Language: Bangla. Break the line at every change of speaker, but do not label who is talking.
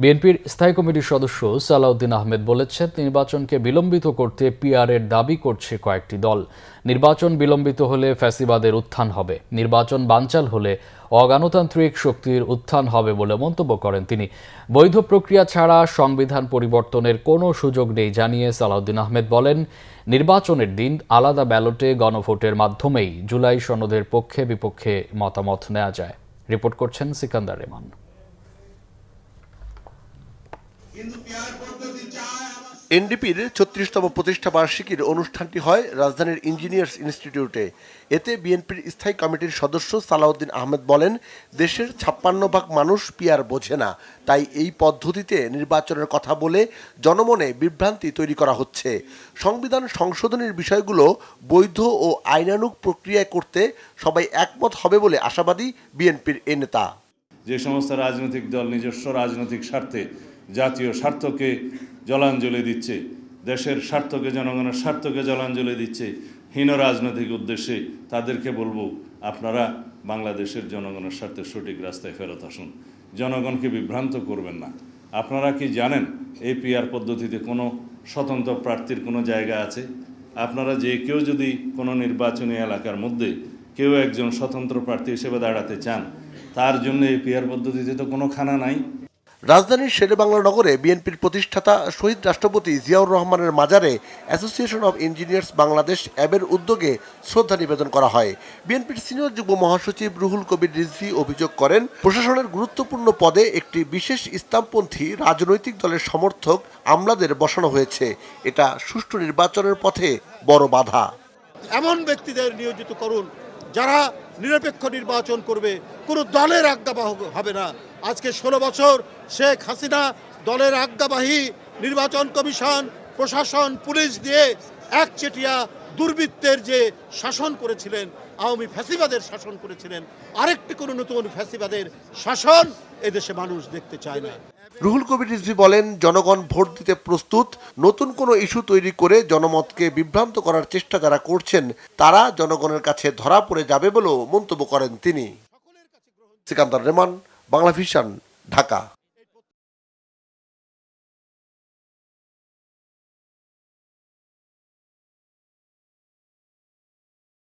বিএনপির স্থায়ী কমিটির সদস্য সালাউদ্দিন আহমেদ বলেছেন, নির্বাচনকে বিলম্বিত করতে পিআরের দাবি করছে কয়েকটি দল। নির্বাচন বিলম্বিত হলে ফ্যাসিবাদের উত্থান হবে, নির্বাচন বানচাল হলে অগণতান্ত্রিক শক্তির উত্থান হবে বলে মন্তব্য করেন তিনি। বৈধ প্রক্রিয়া ছাড়া সংবিধান পরিবর্তনের কোনো সুযোগ নেই জানিয়ে সালাউদ্দিন আহমেদ বলেন, নির্বাচনের দিন আলাদা ব্যালটে গণভোটের মাধ্যমেই জুলাই সনদের পক্ষে বিপক্ষে মতামত নেওয়া যায়। রিপোর্ট করছেন সিকান্দার রেমান।
এনডিপির ৩৬তম প্রতিষ্ঠা বার্ষিকীর অনুষ্ঠানটি হয় রাজধানীর ইঞ্জিনিয়ার্স ইনস্টিটিউটে। এতে বিএনপির স্থায়ী কমিটির সদস্য সালাউদ্দিন আহমেদ বলেন, দেশের ৫৬% মানুষ পিআর বোঝে না, তাই এই পদ্ধতিতে নির্বাচনের কথা বলে জনমনে বিভ্রান্তি তৈরি করা হচ্ছে। সংবিধান সংশোধনের বিষয়গুলো বৈধ ও আইনানুগ প্রক্রিয়ায় করতে সবাই একমত হবে বলে আশাবাদী বিএনপির এ নেতা।
যে সমস্ত রাজনৈতিক দল নিজস্ব রাজনৈতিক স্বার্থে জাতীয় স্বার্থকে জলাঞ্জলি দিচ্ছে, দেশের স্বার্থকে, জনগণের স্বার্থকে জলাঞ্জলি দিচ্ছে হীন রাজনৈতিক উদ্দেশ্যে, তাদেরকে বলবো, আপনারা বাংলাদেশের জনগণের স্বার্থে সঠিক রাস্তায় ফেরত আসুন, জনগণকে বিভ্রান্ত করবেন না। আপনারা কি জানেন এই পিআর পদ্ধতিতে কোনো স্বতন্ত্র প্রার্থীর কোনো জায়গা আছে? আপনারা যে কেউ যদি কোনো নির্বাচনী এলাকার মধ্যে কেউ একজন স্বতন্ত্র প্রার্থী হিসেবে দাঁড়াতে চান, তার জন্য এই পিআর পদ্ধতিতে তো কোনো খানা নাই।
রাজধানীর শেরেবাংলা নগরে বিএনপির প্রতিষ্ঠাতা শহীদ রাষ্ট্রপতি জিয়াউর রহমানের মাজারে অ্যাসোসিয়েশন অব ইঞ্জিনিয়ার্স বাংলাদেশ অ্যাবের উদ্যোগে শ্রদ্ধা নিবেদন করা হয়। বিএনপির সিনিয়র যুগ্ম মহাসচিব রুহুল কবির রিজভী অভিযোগ করেন, প্রশাসনের গুরুত্বপূর্ণ পদে একটি বিশেষ ইসলামপন্থী রাজনৈতিক দলের সমর্থক আমলাদের বসানো হয়েছে। এটা সুষ্ঠু নির্বাচনের পথে বড় বাধা।
এমন ব্যক্তিদের নিয়োজিত করুন যারা নিরপেক্ষ নির্বাচন করবে, কোনো দলের আজ্ঞাবাহক হবে না। আজকে ১৬ বছর শেখ হাসিনা দলের আজ্ঞাবাহী নির্বাচন কমিশন, প্রশাসন, পুলিশ দিয়ে একচেটিয়া দুর্বৃত্তের যে শাসন করেছিলেন, আওয়ামী ফ্যাসিবাদের শাসন করেছিলেন, আরেকটি কোনো নতুন ফ্যাসিবাদের শাসন এদেশে মানুষ দেখতে চায় না।
রুহুল কবির রিজভী বলেন, জনগণ ভোট দিতে প্রস্তুত। নতুন কোনো ইস্যু তৈরি করে জনমতকে বিভ্রান্ত করার চেষ্টা যারা করছেন, তারা জনগণের কাছে ধরা পড়ে যাবে বলেও মন্তব্য করেন তিনি। সিকান্দার রেমান, বাংলা ভিশন, ঢাকা।